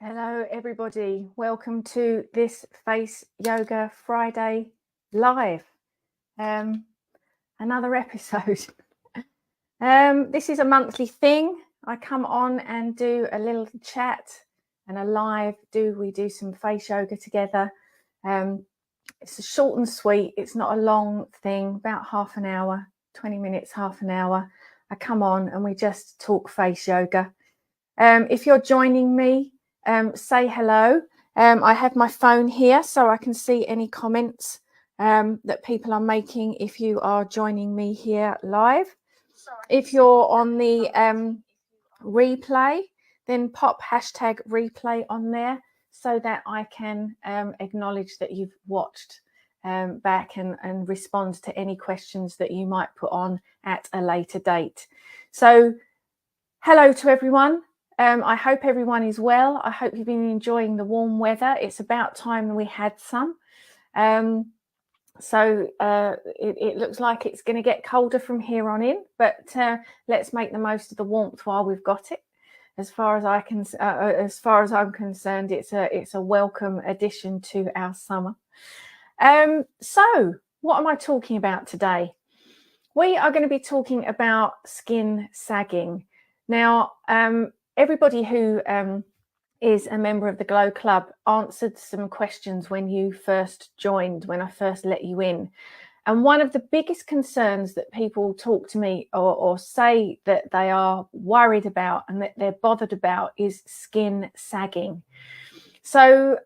Hello everybody, welcome to this Face Yoga Friday live. Another episode. This is a monthly thing. I come on and do a little chat and a live. We do some face yoga together. It's short and sweet. It's not a long thing, about half an hour, 20 minutes, half an hour. I come on and we just talk face yoga. If you're joining me, say hello. I have my phone here so I can see any comments that people are making if you are joining me here live. If you're on the replay, then pop hashtag replay on there so that I can acknowledge that you've watched back and respond to any questions that you might put on at a later date. So hello to everyone. I hope everyone is well. I hope you've been enjoying the warm weather. It's about time we had some. So it looks like it's going to get colder from here on in, but let's make the most of the warmth while we've got it. As far as I'm concerned, it's a welcome addition to our summer. So what am I talking about today? We are going to be talking about skin sagging. Now, everybody who is a member of the Glow Club answered some questions when you first joined, when I first let you in. And one of the biggest concerns that people talk to me or say that they are worried about and that they're bothered about is skin sagging. So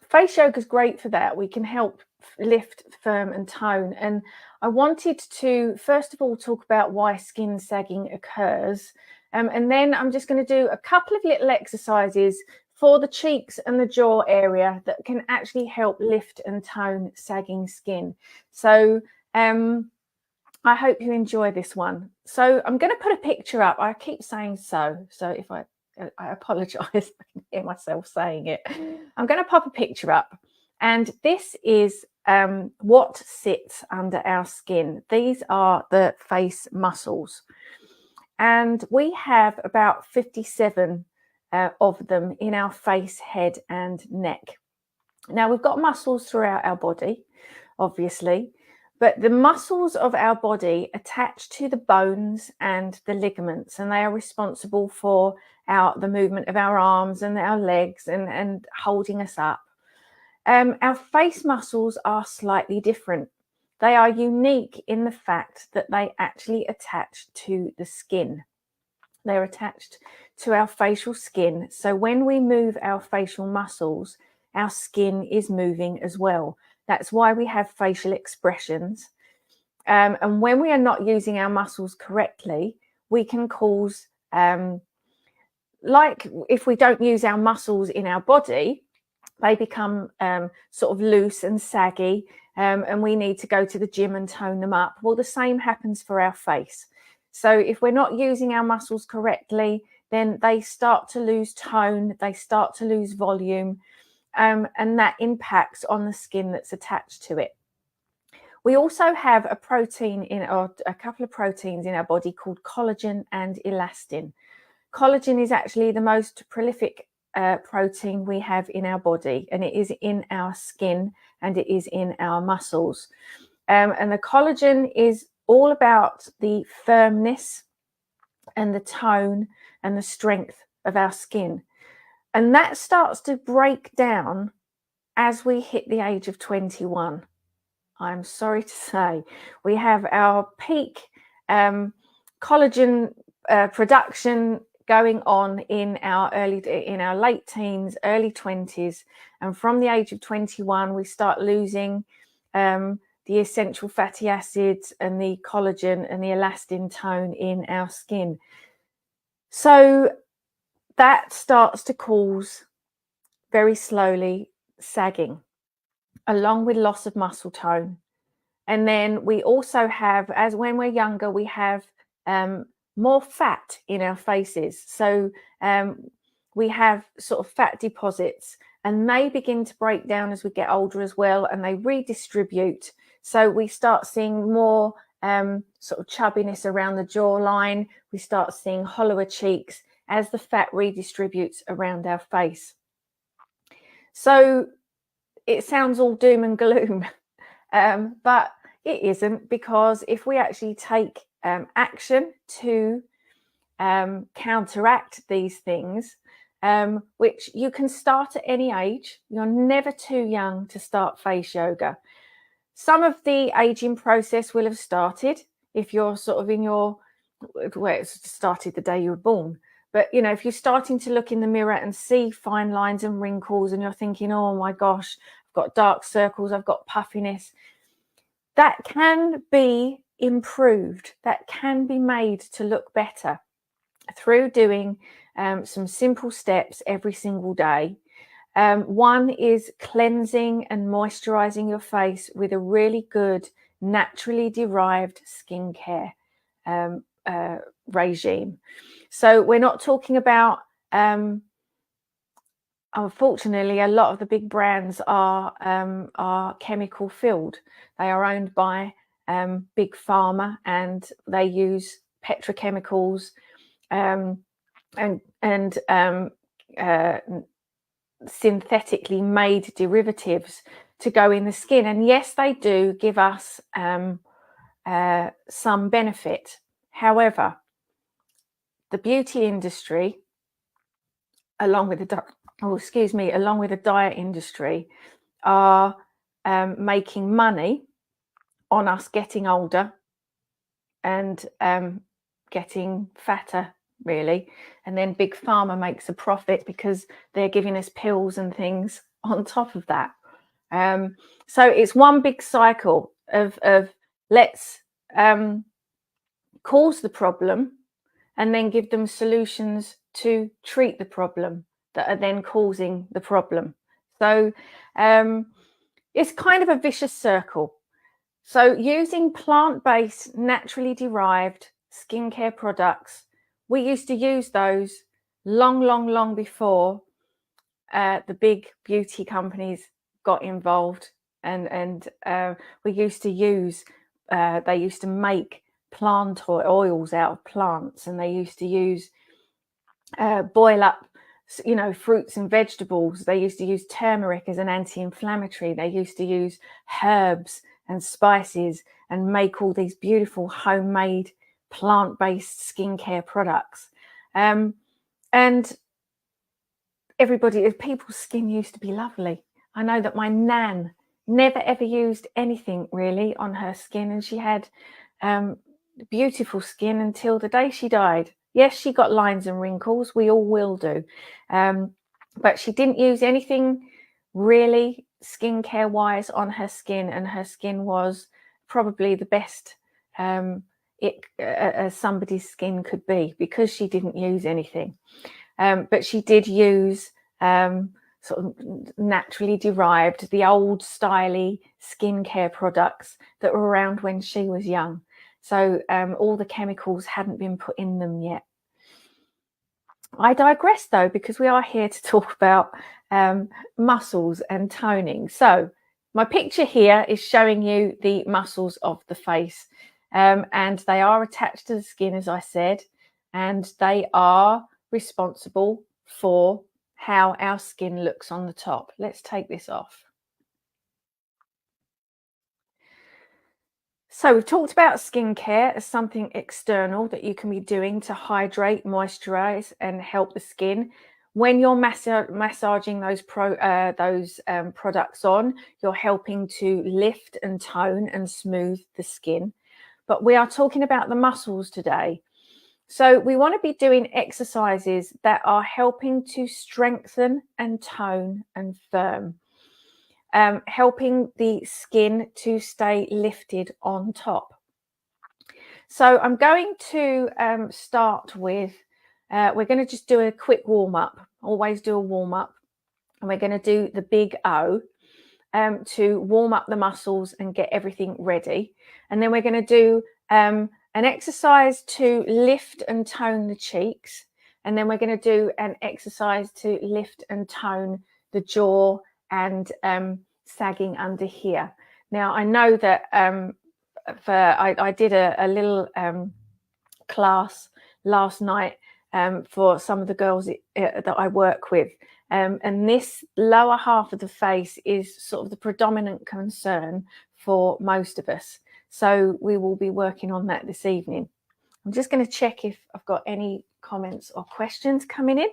face yoga is great for that. We can help lift, firm and tone. And I wanted to, first of all, talk about why skin sagging occurs. And then I'm just going to do a couple of little exercises for the cheeks and the jaw area that can actually help lift and tone sagging skin. So I hope you enjoy this one. So I'm going to put a picture up. I keep saying so if I apologize, I can hear myself saying it. I'm going to pop a picture up. And this is what sits under our skin. These are the face muscles. And we have about 57 of them in our face, head and neck. Now, we've got muscles throughout our body, obviously, but the muscles of our body attach to the bones and the ligaments, and they are responsible for the movement of our arms and our legs and holding us up. Our face muscles are slightly different. They are unique in the fact that they actually attach to the skin. They're attached to our facial skin. So when we move our facial muscles, our skin is moving as well. That's why we have facial expressions. And when we are not using our muscles correctly, we can cause, like if we don't use our muscles in our body, they become sort of loose and saggy. And we need to go to the gym and tone them up. Well, the same happens for our face. So if we're not using our muscles correctly, then they start to lose tone, they start to lose volume, and that impacts on the skin that's attached to it. We also have a couple of proteins in our body called collagen and elastin. Collagen is actually the most prolific protein we have in our body, and it is in our skin and it is in our muscles. And the collagen is all about the firmness and the tone and the strength of our skin. And that starts to break down as we hit the age of 21. I'm sorry to say, we have our peak collagen production going on in our late teens, early 20s, and from the age of 21 we start losing the essential fatty acids and the collagen and the elastin tone in our skin. So that starts to cause very slowly sagging, along with loss of muscle tone. And then we also have, as when we're younger, we have more fat in our faces. So we have sort of fat deposits, and they begin to break down as we get older as well, and they redistribute. So we start seeing more sort of chubbiness around the jawline. We start seeing hollower cheeks, as the fat redistributes around our face. So it sounds all doom and gloom, but it isn't, because if we actually take action to counteract these things, which you can start at any age. You're never too young to start face yoga. Some of the aging process will have started if you're sort of in your, well, it's started the day you were born. But, you know, if you're starting to look in the mirror and see fine lines and wrinkles and you're thinking, oh my gosh, I've got dark circles, I've got puffiness, that can be improved. That can be made to look better through doing some simple steps every single day. One is cleansing and moisturizing your face with a really good naturally derived skincare regime. So we're not talking about, unfortunately, a lot of the big brands are chemical filled. They are owned by big pharma, and they use petrochemicals and synthetically made derivatives to go in the skin. And yes, they do give us some benefit. However, the beauty industry, along with the diet industry, are making money on us getting older and getting fatter, really. And then big pharma makes a profit because they're giving us pills and things on top of that. So it's one big cycle of let's cause the problem and then give them solutions to treat the problem that are then causing the problem. So it's kind of a vicious circle. So using plant-based, naturally derived skincare products, we used to use those long before the big beauty companies got involved, and we used to use, they used to make plant oils out of plants, and they used to use boil up, you know, fruits and vegetables. They used to use turmeric as an anti-inflammatory. They used to use herbs and spices and make all these beautiful homemade plant-based skincare products. And people's skin used to be lovely. I know that my nan never ever used anything really on her skin, and she had beautiful skin until the day she died. Yes, she got lines and wrinkles. We all will do. But she didn't use anything really skincare wise on her skin, and her skin was probably the best somebody's skin could be, because she didn't use anything. But she did use sort of naturally derived, the old styly skincare products that were around when she was young. So all the chemicals hadn't been put in them yet. I digress though, because we are here to talk about muscles and toning. So my picture here is showing you the muscles of the face, and they are attached to the skin, as I said, and they are responsible for how our skin looks on the top. Let's take this off. So we've talked about skincare as something external that you can be doing to hydrate, moisturize, and help the skin. When you're massaging those products on, you're helping to lift and tone and smooth the skin. But we are talking about the muscles today. So we want to be doing exercises that are helping to strengthen and tone and firm, helping the skin to stay lifted on top. So I'm going to start with, we're going to just do a quick warm up. Always do a warm up. And we're going to do the big O to warm up the muscles and get everything ready. And then we're going to do an exercise to lift and tone the cheeks. And then we're going to do an exercise to lift and tone the jaw and sagging under here. Now, I know that I did a little class last night for some of the girls that I work with. And this lower half of the face is sort of the predominant concern for most of us. So we will be working on that this evening. I'm just going to check if I've got any comments or questions coming in.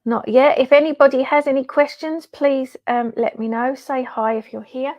Not yet. If anybody has any questions, please let me know. Say hi if you're here.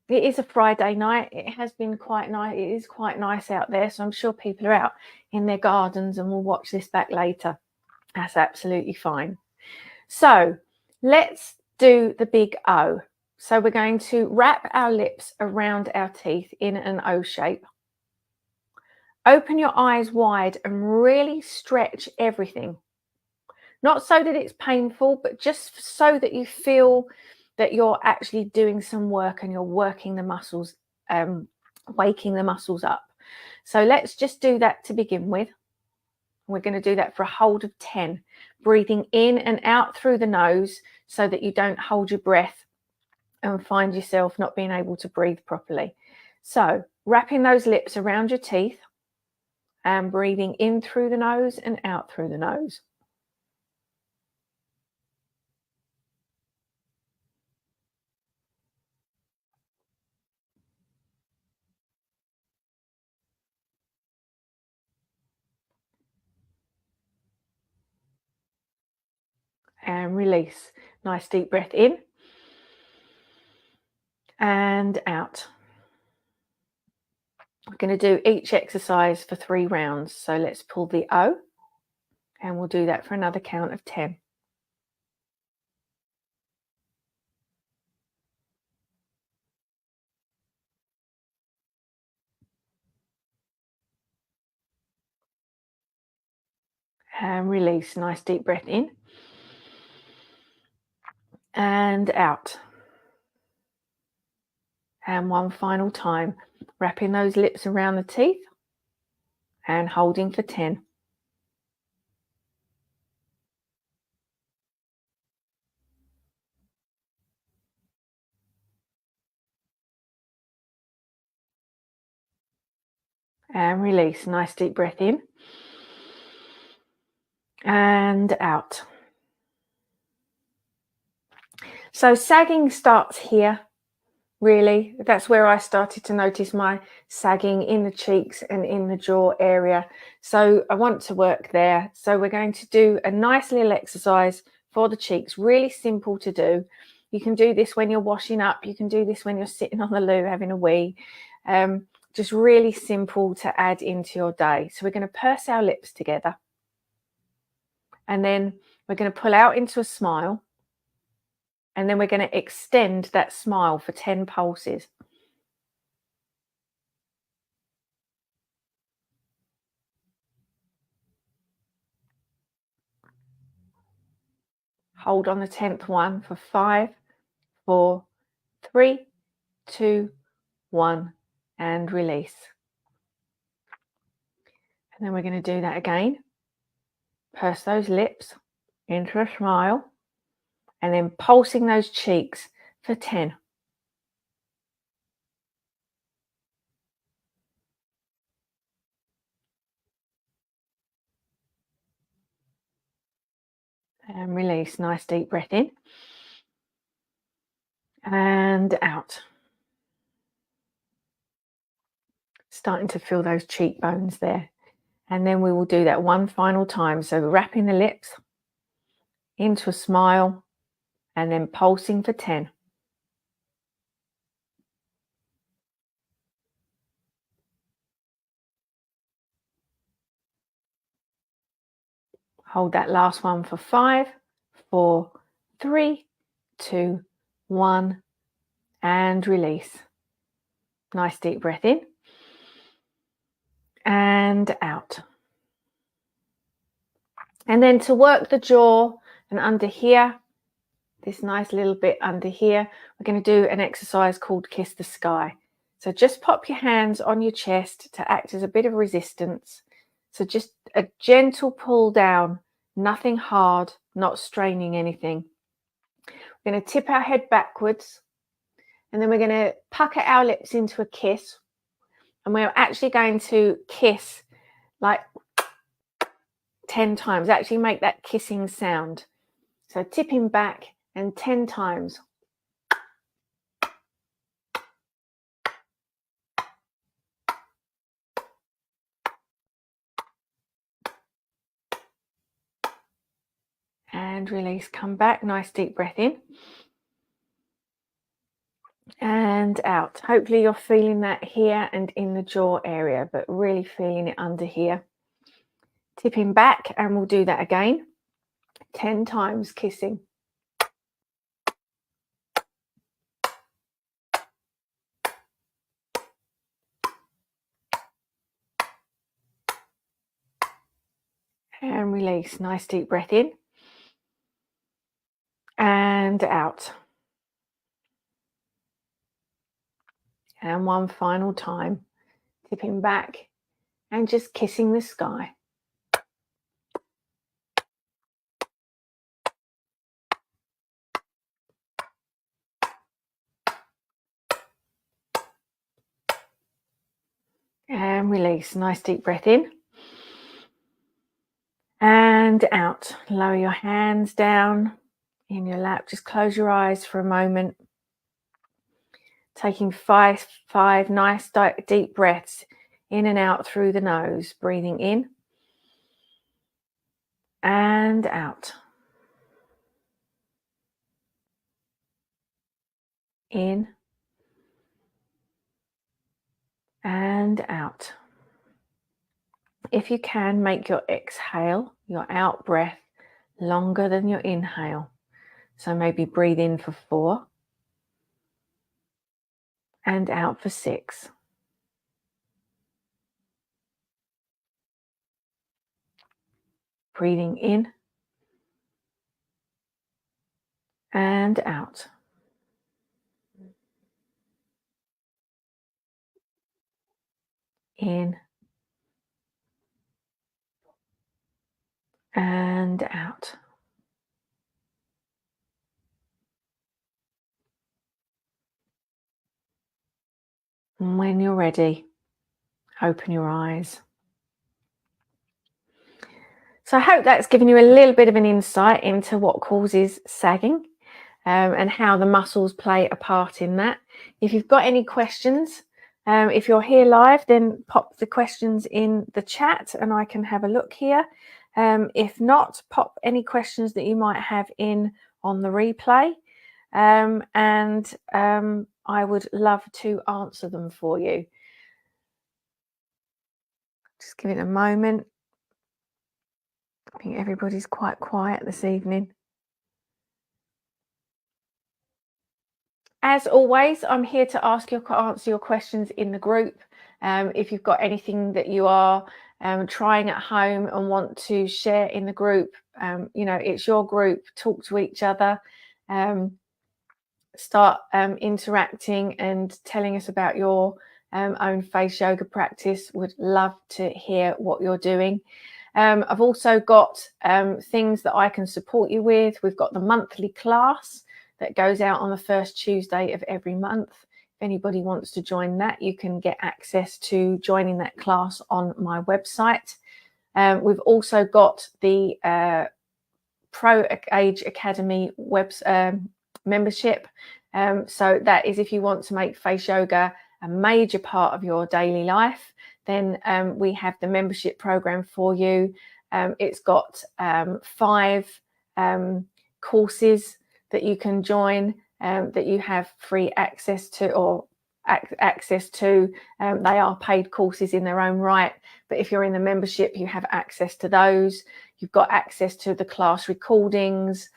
It is a Friday night. It has been quite nice. It is quite nice out there. So I'm sure people are out in their gardens and will watch this back later. That's absolutely fine. So let's do the big O. So we're going to wrap our lips around our teeth in an O shape. Open your eyes wide and really stretch everything. Not so that it's painful, but just so that you feel that you're actually doing some work and you're working the muscles, waking the muscles up. So let's just do that to begin with. We're going to do that for a hold of 10, breathing in and out through the nose so that you don't hold your breath and find yourself not being able to breathe properly. So wrapping those lips around your teeth and breathing in through the nose and out through the nose. And release. Nice deep breath in and out. We're going to do each exercise for 3 rounds. So let's pull the O and we'll do that for another count of 10. And release. Nice deep breath in and out. And one final time, wrapping those lips around the teeth and holding for 10. And release. Nice deep breath in and out. So sagging starts here, really. That's where I started to notice my sagging in the cheeks and in the jaw area. So I want to work there. So we're going to do a nice little exercise for the cheeks, really simple to do. You can do this when you're washing up. You can do this when you're sitting on the loo having a wee. Just really simple to add into your day. So we're going to purse our lips together. And then we're going to pull out into a smile. And then we're going to extend that smile for 10 pulses. Hold on the 10th one for 5, 4, 3, 2, 1, and release. And then we're going to do that again. Purse those lips into a smile. And then pulsing those cheeks for 10. And release. Nice deep breath in. And out. Starting to feel those cheekbones there. And then we will do that one final time. So wrapping the lips into a smile and then pulsing for 10. Hold that last one for 5, 4, 3, 2, 1, and release. Nice deep breath in and out. And then to work the jaw and under here, this nice little bit under here, we're going to do an exercise called Kiss the Sky. So just pop your hands on your chest to act as a bit of resistance. So just a gentle pull down, nothing hard, not straining anything. We're going to tip our head backwards and then we're going to pucker our lips into a kiss. And we're actually going to kiss like 10 times. Actually make that kissing sound. So tipping back and 10 times. And release, come back, nice deep breath in. And out. Hopefully you're feeling that here and in the jaw area, but really feeling it under here. Tipping back, and we'll do that again. 10 times kissing. And release, nice deep breath in. And out. And one final time, tipping back and just kissing the sky. And release, nice deep breath in. And out. Lower your hands down in your lap. Just close your eyes for a moment. Taking five nice deep breaths in and out through the nose. Breathing in and out. In and out. If you can, make your exhale, your out breath, longer than your inhale. So maybe breathe in for 4 and out for 6. Breathing in and out. In and out. And when you're ready, open your eyes. So I hope that's given you a little bit of an insight into what causes sagging and how the muscles play a part in that. If you've got any questions, if you're here live, then pop the questions in the chat and I can have a look here. If not, pop any questions that you might have in on the replay. And I would love to answer them for you. Just give it a moment. I think everybody's quite quiet this evening. As always, I'm here to answer your questions in the group. If you've got anything that you are trying at home and want to share in the group, you know, it's your group. Talk to each other. Start interacting and telling us about your own face yoga practice. Would love to hear what you're doing. I've also got things that I can support you with. We've got the monthly class that goes out on the first Tuesday of every month. If anybody wants to join that, you can get access to joining that class on my website. We've also got the Pro Age Academy membership. So that is if you want to make face yoga a major part of your daily life, then we have the membership program for you. It's got 5 courses that you can join, that you have free access to or access to. They are paid courses in their own right, but if you're in the membership, you have access to those. You've got access to the class recordings,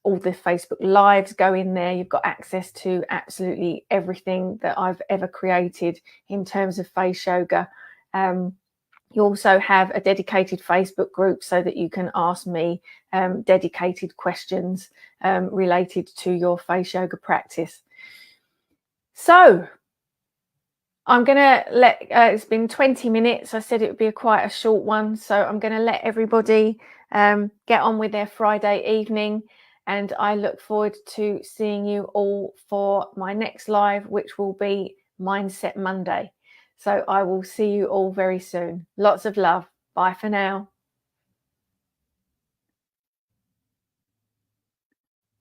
all the Facebook lives go in there. You've got access to absolutely everything that I've ever created in terms of face yoga. You also have a dedicated Facebook group so that you can ask me dedicated questions related to your face yoga practice. So I'm going to let, it's been 20 minutes. I said it would be quite a short one. So I'm going to let everybody get on with their Friday evening. And I look forward to seeing you all for my next live, which will be Mindset Monday. So I will see you all very soon. Lots of love. Bye for now.